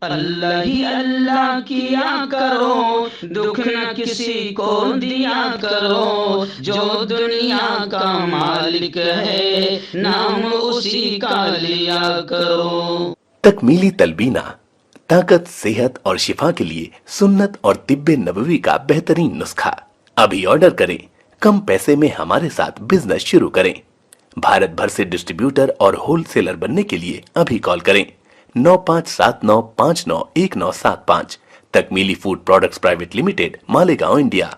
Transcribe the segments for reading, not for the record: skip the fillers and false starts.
अल्लाह ही अल्लाह किया करो, दुख न किसी को दिया करो, जो दुनिया का मालिक है नाम उसी का लिया करो। तकमीली तलबीना ताकत, सेहत और शिफा के लिए सुन्नत और तिब्बे नबवी का बेहतरीन नुस्खा। अभी ऑर्डर करें, कम पैसे में हमारे साथ बिजनेस शुरू करें। भारत भर से डिस्ट्रीब्यूटर और होलसेलर बनने के लिए अभी कॉल करें 9579591975। Takmeeli food products private limited, Malegaon, India.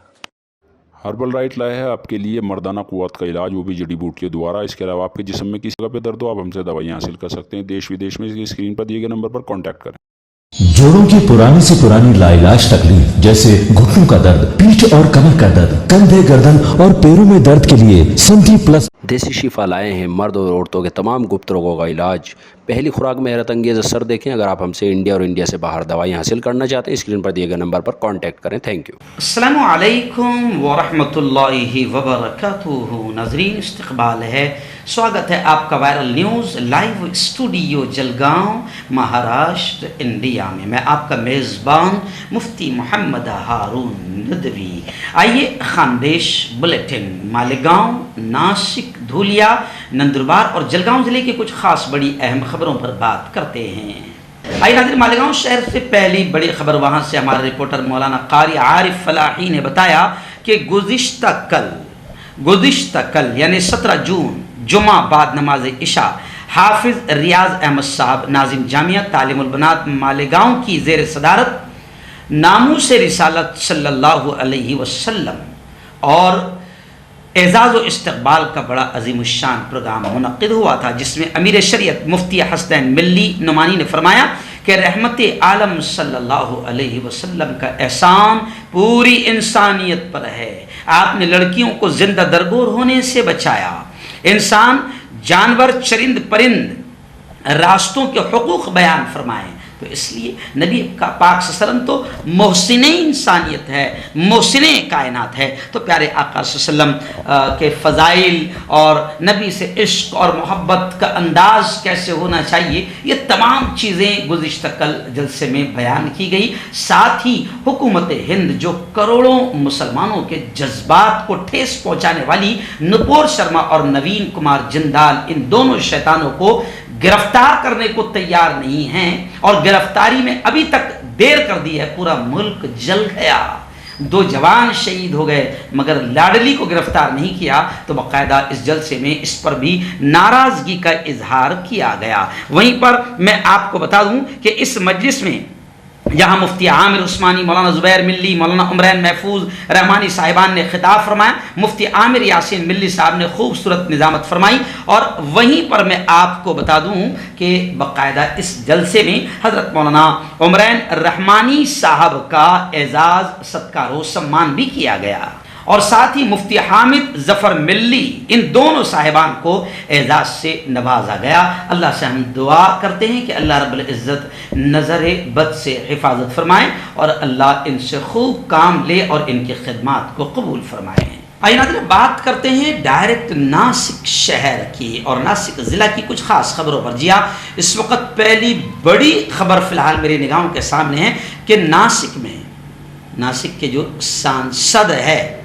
Herbal right लाया है आपके लिए मर्दाना कुव्वत का इलाज, वो भी जड़ी बूटियों द्वारा। इसके अलावा आपके जिस्म में किसी जगह पे दर्द हो, आप हमसे दवाइयाँ हासिल कर सकते हैं। देश विदेश में इसकी स्क्रीन पर दिए गए नंबर पर कॉन्टैक्ट करें। जोड़ों की पुरानी से पुरानी लाइलाज तकलीफ जैसे घुटनों का दर्द, पीठ और कमर का दर्द, कंधे, गर्दन और पैरों में दर्द के लिए संधि प्लस देसी शिफा लाए हैं मर्द और औरतों के तमाम गुप्त रोगों का इलाज। पहली खुराक में हैरत अंगेज़ असर देखें। अगर आप हमसे इंडिया और इंडिया से बाहर दवाई हासिल करना चाहते हैं, स्क्रीन पर दिए गए नंबर पर कांटेक्ट करें। Thank you. अस्सलामु अलैकुम वरहमतुल्लाहि वबरकातुहू। नाज़रीन, इस्तक़बाल है, स्वागत है आपका viral news live studio Jalgaon, Maharashtra, India में। मैं आपका मेज़बान मुफ्ती मोहम्मद हारून नदवी। आइए खानदेश बुलेटिन मालेगांव, नासिक, धूलिया, नंदुरबार और जलगांव ज़िले की कुछ ख़ास बड़ी अहम खबरों पर बात करते हैं। आइए नाज़रीन, मालेगांव शहर से पहली बड़ी खबर वहाँ से हमारे रिपोर्टर मौलाना कारी आरिफ फलाही ने बताया कि गुज़िश्ता कल यानी 17 जून जुमा बाद नमाज इशा हाफिज़ रियाज अहमद साहब नाजिम जामिया तालीमुल बनात मालेगांव की ज़ेर सदारत नामूस रिसालत सल्लल्लाहु अलैहि वसल्लम और एजाज़ व इस्तक़बाल का बड़ा अज़ीमुश्शान प्रोग्राम मुनक़्क़िद हुआ था, जिसमें अमीर शरीयत मुफ्ती हसनैन मिल्ली नुमानी ने फरमाया कि रहमत आलम सल्लल्लाहु अलैहि वसल्लम का एहसान पूरी इंसानियत पर है। आपने लड़कियों को जिंदा दरगोर होने से बचाया। इंसान, जानवर, चरिंद परिंद रास्तों के हुकूक बयान फरमाए। तो इसलिए नबी का पाक सल्लम तो मोहसिन इंसानियत है, मोहसिन कायनात है। तो प्यारे आका सल्लम के फ़ज़ाइल और नबी से इश्क और मोहब्बत का अंदाज़ कैसे होना चाहिए, ये तमाम चीज़ें गुज़िश्ता कल जलसे में बयान की गई। साथ ही हुकूमत हिंद जो करोड़ों मुसलमानों के जज्बात को ठेस पहुँचाने वाली नुपुर शर्मा और नवीन कुमार जिंदाल, इन दोनों शैतानों को गिरफ्तार करने को तैयार नहीं हैं और गिरफ्तारी में अभी तक देर कर दी है। पूरा मुल्क जल गया, 2 जवान शहीद हो गए, मगर लाडली को गिरफ्तार नहीं किया। तो बाकायदा इस जलसे में इस पर भी नाराज़गी का इजहार किया गया। वहीं पर मैं आपको बता दूं कि इस मजलिस में यहाँ मुफ्ती आमिर उस्मानी, मौलाना ज़ुबैर मिल्ली, मौलाना उमरैन महफूज रहमानी साहिबान ने खिताब फरमाया। मुफ्ती आमिर यासीन मिल्ली साहब ने खूबसूरत निज़ामत फरमाई। और वहीं पर मैं आपको बता दूं कि बाकायदा इस जलसे में हज़रत मौलाना उमरैन रहमानी साहब का एजाज़, सत्कार, सम्मान भी किया गया। और साथ ही मुफ्ती हामिद ज़फ़र मिल्ली, इन दोनों साहिबान को एजाज़ से नवाजा गया। अल्लाह से हम दुआ करते हैं कि अल्लाह रब्बुल इज़्ज़त नज़र बद से हिफाजत फरमाए और अल्लाह इनसे खूब काम ले और इनकी खिदमत को कबूल फरमाए। आइए नाज़रीन, बात करते हैं डायरेक्ट नासिक शहर की और नासिक ज़िला की कुछ ख़ास खबरों पर। जी हाँ, इस वक्त पहली बड़ी खबर फ़िलहाल मेरी निगाहों के सामने है कि नासिक के जो सांसद है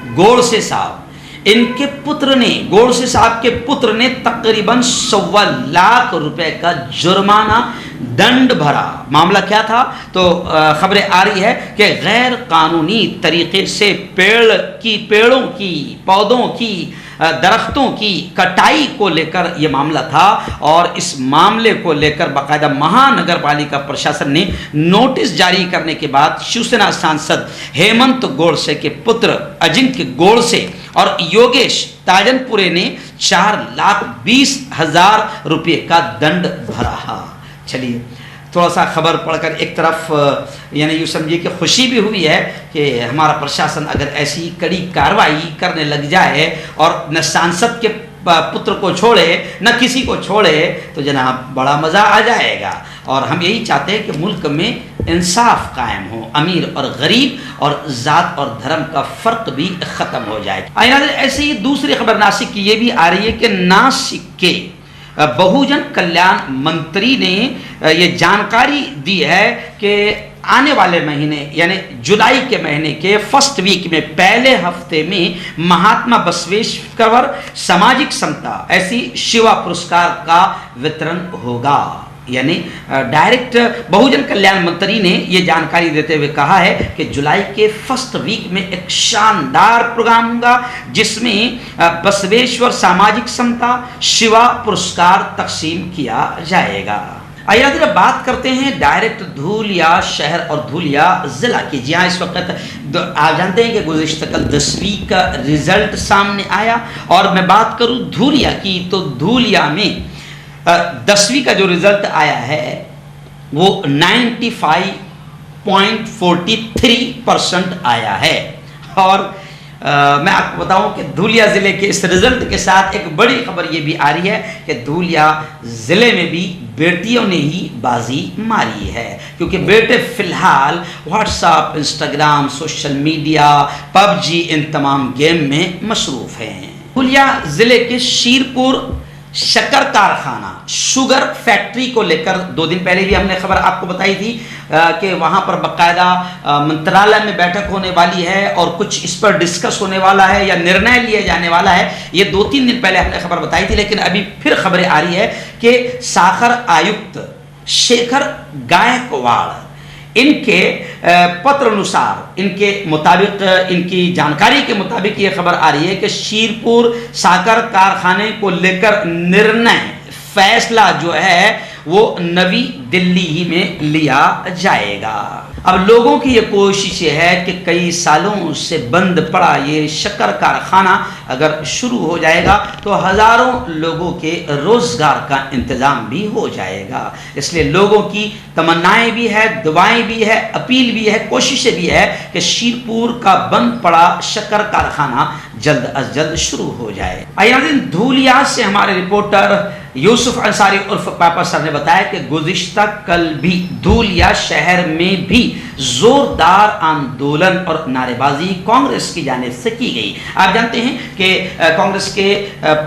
गोडसे साहब, इनके पुत्र ने, गोडसे साहब के पुत्र ने तकरीबन 1.25 लाख रुपए का जुर्माना दंड भरा। मामला क्या था? तो खबरें आ रही है कि गैर कानूनी तरीके से पेड़ों की, पौधों की, दरख्तों की कटाई को लेकर यह मामला था। और इस मामले को लेकर बाकायदा महानगर पालिका प्रशासन ने नोटिस जारी करने के बाद शिवसेना सांसद हेमंत गोडसे के पुत्र अजिंक्य गोडसे और योगेश ताजनपुरे ने 4,20,000 रुपये का दंड भरा। चलिए, थोड़ा सा खबर पढ़कर एक तरफ यानी यूँ समझिए कि खुशी भी हुई है कि हमारा प्रशासन अगर ऐसी कड़ी कार्रवाई करने लग जाए और न सांसद के पुत्र को छोड़े न किसी को छोड़े तो जनाब बड़ा मज़ा आ जाएगा। और हम यही चाहते हैं कि मुल्क में इंसाफ कायम हो, अमीर और गरीब और ज़ात और धर्म का फ़र्क भी ख़त्म हो जाए। ऐसे ही दूसरी खबर नासिक की ये भी आ रही है कि नासिक के बहुजन कल्याण मंत्री ने ये जानकारी दी है कि आने वाले महीने यानी जुलाई के महीने के फर्स्ट वीक में, पहले हफ्ते में महात्मा बसवेश्वर सामाजिक समता ऐसी शिवा पुरस्कार का वितरण होगा। यानी डायरेक्ट बहुजन कल्याण मंत्री ने यह जानकारी देते हुए कहा है कि जुलाई के फर्स्ट वीक में एक शानदार प्रोग्राम होगा जिसमें बसवेश्वर सामाजिक समता शिवा पुरस्कार तकसीम किया जाएगा। आइए अब बात करते हैं डायरेक्ट धूलिया शहर और धूलिया जिला की। जी हाँ, इस वक्त आप जानते हैं कि गुज़िश्ता कल 10वीं का रिजल्ट सामने आया और मैं बात करूं धूलिया की तो धूलिया में 10वीं का जो रिजल्ट आया है वो 95.43% आया है। और मैं आपको बताऊं कि धूलिया जिले के इस रिजल्ट के साथ एक बड़ी खबर ये भी आ रही है कि धूलिया जिले में भी बेटियों ने ही बाजी मारी है, क्योंकि बेटे फिलहाल WhatsApp, Instagram, social media, PUBG इन तमाम गेम में मसरूफ हैं। धूलिया जिले के शीरपुर शक्कर कारखाना शुगर फैक्ट्री को लेकर 2 दिन पहले भी हमने खबर आपको बताई थी कि वहां पर बकायदा मंत्रालय में बैठक होने वाली है और कुछ इस पर डिस्कस होने वाला है या निर्णय लिया जाने वाला है। ये 2-3 दिन पहले हमने खबर बताई थी, लेकिन अभी फिर खबरें आ रही है कि साखर आयुक्त शेखर गायकवाड़ इनके पत्र अनुसार, इनके मुताबिक, इनकी जानकारी के मुताबिक ये खबर आ रही है कि शीरपुर साकर कारखाने को लेकर निर्णय फैसला जो है वो नवी दिल्ली ही में लिया जाएगा। अब लोगों की ये कोशिश है कि कई सालों से बंद पड़ा ये शक्कर कारखाना अगर शुरू हो जाएगा तो हजारों लोगों के रोजगार का इंतजाम भी हो जाएगा। इसलिए लोगों की तमन्नाएं भी है, दुआएं भी है, अपील भी है, कोशिशें भी है कि शीरपुर का बंद पड़ा शक्कर कारखाना जल्द अज जल्द शुरू हो जाए। आइए धूलिया से हमारे रिपोर्टर यूसुफ अंसारी उर्फ पापा सर ने बताया कि गुज़िश्ता कल भी धूलिया शहर में भी जोरदार आंदोलन और नारेबाजी कांग्रेस की जानिब से की गई। आप जानते हैं कि कांग्रेस के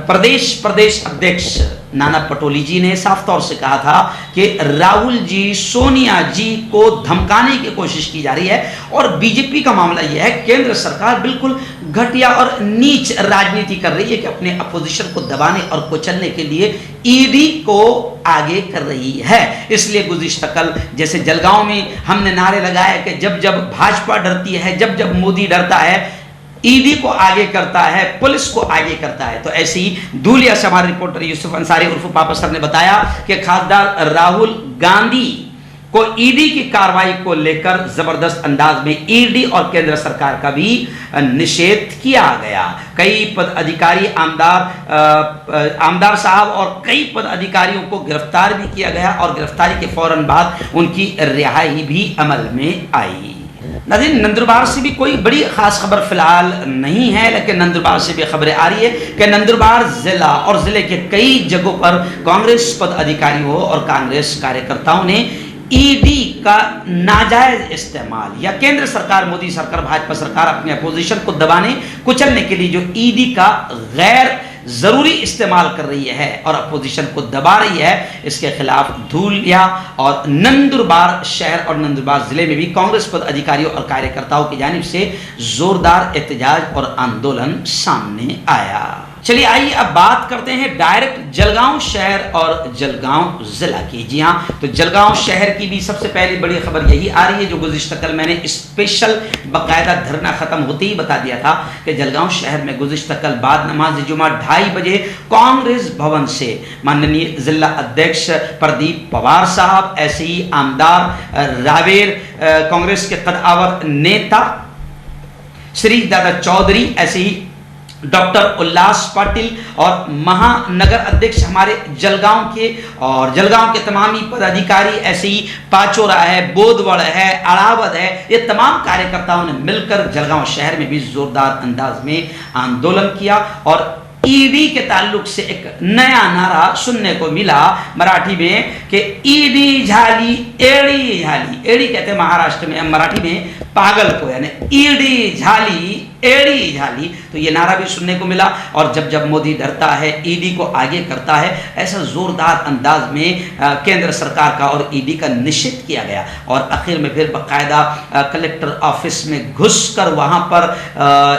प्रदेश अध्यक्ष नाना पटोली जी ने साफ तौर से कहा था कि राहुल जी, सोनिया जी को धमकाने की कोशिश की जा रही है और बीजेपी का मामला यह है केंद्र सरकार बिल्कुल घटिया और नीच राजनीति कर रही है कि अपने अपोजिशन को दबाने और कुचलने के लिए ईडी को आगे कर रही है। इसलिए गुज़िश्ता कल जैसे जलगांव में हमने नारे लगाए कि जब जब भाजपा डरती है, जब जब मोदी डरता है, ईडी को आगे करता है, पुलिस को आगे करता है, तो ऐसे ही धूलिया से हमारे रिपोर्टर यूसुफ अंसारी उर्फ पापा सर ने बताया कि खासदार राहुल गांधी को ईडी की कार्रवाई को लेकर जबरदस्त अंदाज में ईडी और केंद्र सरकार का भी निषेध किया गया। कई पद अधिकारी आमदार साहब और कई पद अधिकारियों को गिरफ्तार भी किया गया और गिरफ्तारी के फौरन बाद उनकी रिहाई भी अमल में आई। नाज़रीन, नंदुरबार से भी कोई बड़ी खास खबर फिलहाल नहीं है, लेकिन नंदुरबार से भी खबरें आ रही है कि नंदुरबार जिला और जिले के कई जगहों पर कांग्रेस पद अधिकारियों और कांग्रेस कार्यकर्ताओं ने ईडी का नाजायज इस्तेमाल या केंद्र सरकार, मोदी सरकार, भाजपा सरकार अपने अपोजिशन को दबाने कुचलने के लिए जो ईडी का गैर जरूरी इस्तेमाल कर रही है और अपोजिशन को दबा रही है, इसके खिलाफ धूलिया और नंदुरबार शहर और नंदुरबार जिले में भी कांग्रेस पद अधिकारियों और कार्यकर्ताओं की जानिब से जोरदार एहतजाज और आंदोलन सामने आया। चलिए आइए अब बात करते हैं डायरेक्ट जलगांव शहर और जलगांव जिला की। जी हाँ, तो जलगांव शहर की भी सबसे पहली बड़ी खबर यही आ रही है जो गुज़िश्ता कल मैंने स्पेशल बाकायदा धरना खत्म होते ही बता दिया था कि जलगांव शहर में गुज़िश्ता कल बाद नमाज जुमा 2:30 बजे कांग्रेस भवन से माननीय जिला अध्यक्ष प्रदीप पवार साहब, ऐसे ही आमदार रावेर कांग्रेस के कदावर नेता श्री दादा चौधरी, ऐसे ही डॉक्टर उल्लास पाटिल और महानगर अध्यक्ष हमारे जलगांव के और जलगांव के तमाम ही पदाधिकारी, ऐसे ही पाचोरा है, बोधवड़ है, अड़ावद है, ये तमाम कार्यकर्ताओं ने मिलकर जलगांव शहर में भी जोरदार अंदाज में आंदोलन किया और ईडी के ताल्लुक से एक नया नारा सुनने को मिला मराठी में कि ईडी झाली एड़ी झाली। एड़ी कहते हैं महाराष्ट्र में, मराठी में पागल को, यानी ईडी झाली एड़ी झाली, तो ये नारा भी सुनने को मिला। और जब जब मोदी डरता है, ईडी को आगे करता है, ऐसा जोरदार अंदाज में केंद्र सरकार का और ईडी का निषेध किया गया। और आखिर में फिर बाकायदा कलेक्टर ऑफिस में घुसकर वहां पर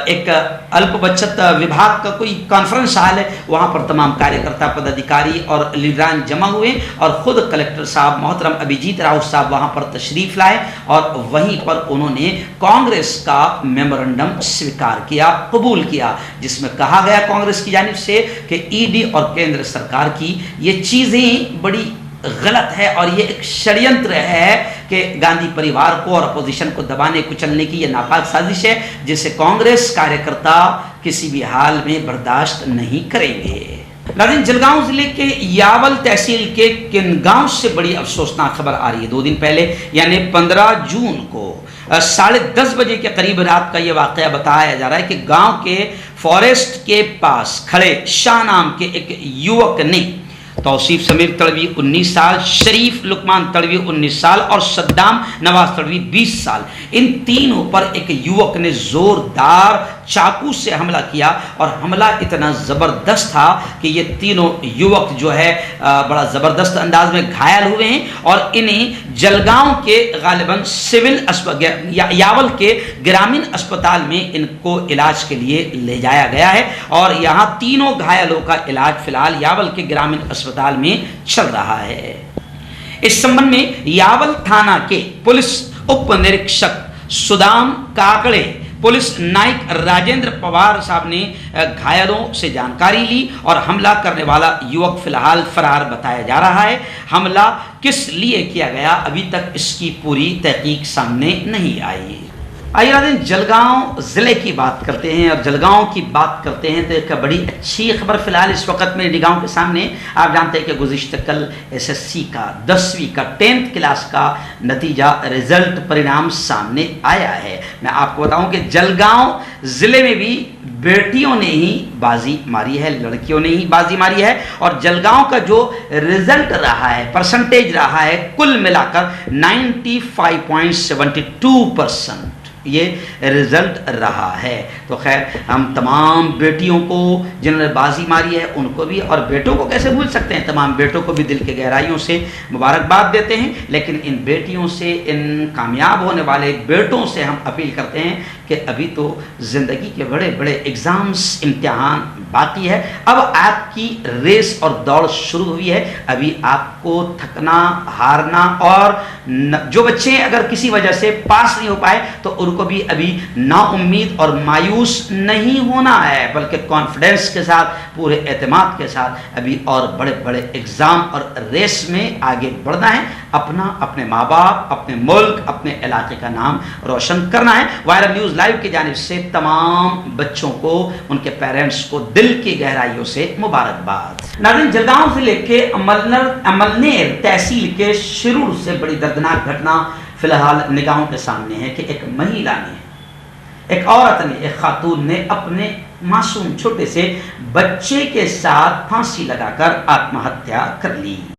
एक अल्प बचत विभाग का कोई कॉन्फ्रेंस हॉल है, वहां पर तमाम कार्यकर्ता, पदाधिकारी और लीडरान जमा हुए और खुद कलेक्टर साहब मोहतरम अभिजीत राउत साहब वहां पर तशरीफ लाए और वहीं पर उन्होंने कांग्रेस का मेमोरेंडम स्वीकार किया, कबूल किया, जिसमें कहा गया कांग्रेस की जानिब से कि ईडी और केंद्र सरकार की ये चीजें बड़ी गलत है और ये एक षड्यंत्र है कि गांधी परिवार को और अपोजिशन को दबाने कुचलने की ये नापाक साजिश है, जिसे कांग्रेस कार्यकर्ता किसी भी हाल में बर्दाश्त नहीं करेंगे। नाज़रीन, जलगांव जिले के यावल तहसील के किनगांव से बड़ी अफसोसनाक खबर आ रही है। 2 दिन पहले यानी 15 जून को 10:30 बजे के करीब रात का यह वाकया बताया जा रहा है कि गांव के फॉरेस्ट के पास खड़े शाह नाम के एक युवक ने तौसीफ समीर तड़वी 19 साल, शरीफ लुकमान तड़वी 19 साल और सद्दाम नवाज तड़वी 20 साल, इन तीनों पर एक युवक ने जोरदार चाकू से हमला किया और हमला इतना ज़बरदस्त था कि ये तीनों युवक जो है बड़ा ज़बरदस्त अंदाज में घायल हुए हैं और इन्हें जलगांव के गालिबन सिविल यावल के ग्रामीण अस्पताल में इनको इलाज के लिए ले जाया गया है और यहाँ तीनों घायलों का इलाज फिलहाल यावल के ग्रामीण अस्पताल में चल रहा है। इस संबंध में यावल थाना के पुलिस उप निरीक्षक सुदाम काकड़े, पुलिस नायक राजेंद्र पवार साहब ने घायलों से जानकारी ली और हमला करने वाला युवक फिलहाल फरार बताया जा रहा है। हमला किस लिए किया गया अभी तक इसकी पूरी तहकीक सामने नहीं आई। आइए नाज़रीन, जलगांव ज़िले की बात करते हैं और जलगांव की बात करते हैं तो एक बड़ी अच्छी खबर फिलहाल इस वक्त मेरी निगाहों के सामने। आप जानते हैं कि गुज़िश्ता कल एसएससी का 10वीं का 10th क्लास का नतीजा रिजल्ट परिणाम सामने आया है। मैं आपको बताऊं कि जलगांव ज़िले में भी बेटियों ने ही बाजी मारी है, लड़कियों ने ही बाजी मारी है और जलगांव का जो रिजल्ट रहा है, परसेंटेज रहा है, कुल मिलाकर 95.72% ये रिजल्ट रहा है। तो खैर हम तमाम बेटियों को जिन्होंने बाजी मारी है उनको भी, और बेटों को कैसे भूल सकते हैं, तमाम बेटों को भी दिल के गहराइयों से मुबारकबाद देते हैं। लेकिन इन बेटियों से, इन कामयाब होने वाले बेटों से हम अपील करते हैं कि अभी तो ज़िंदगी के बड़े बड़े एग्ज़ाम्स, इम्तिहान बाकी है। अब आपकी रेस और दौड़ शुरू हुई है। अभी आपको थकना, हारना और जो बच्चे अगर किसी वजह से पास नहीं हो पाए तो उनको भी अभी नाउम्मीद और मायूस नहीं होना है, बल्कि कॉन्फिडेंस के साथ, पूरे एतमाद के साथ अभी और बड़े बड़े एग्ज़ाम और रेस में आगे बढ़ना है। अपना, अपने माँ बाप, अपने मुल्क, अपने इलाके का नाम रोशन करना है। वायरल न्यूज़ लाइव की जानिब से तमाम बच्चों को, उनके पेरेंट्स को दिल की गहराइयों से मुबारकबाद। नाज़रीन, जलगांव जिले के अमलनेर तहसील के शिरूर से बड़ी दर्दनाक घटना फिलहाल निगाहों के सामने है कि एक महिला ने, एक औरत ने, एक खातून ने अपने मासूम छोटे से बच्चे के साथ फांसी लगाकर आत्महत्या कर ली।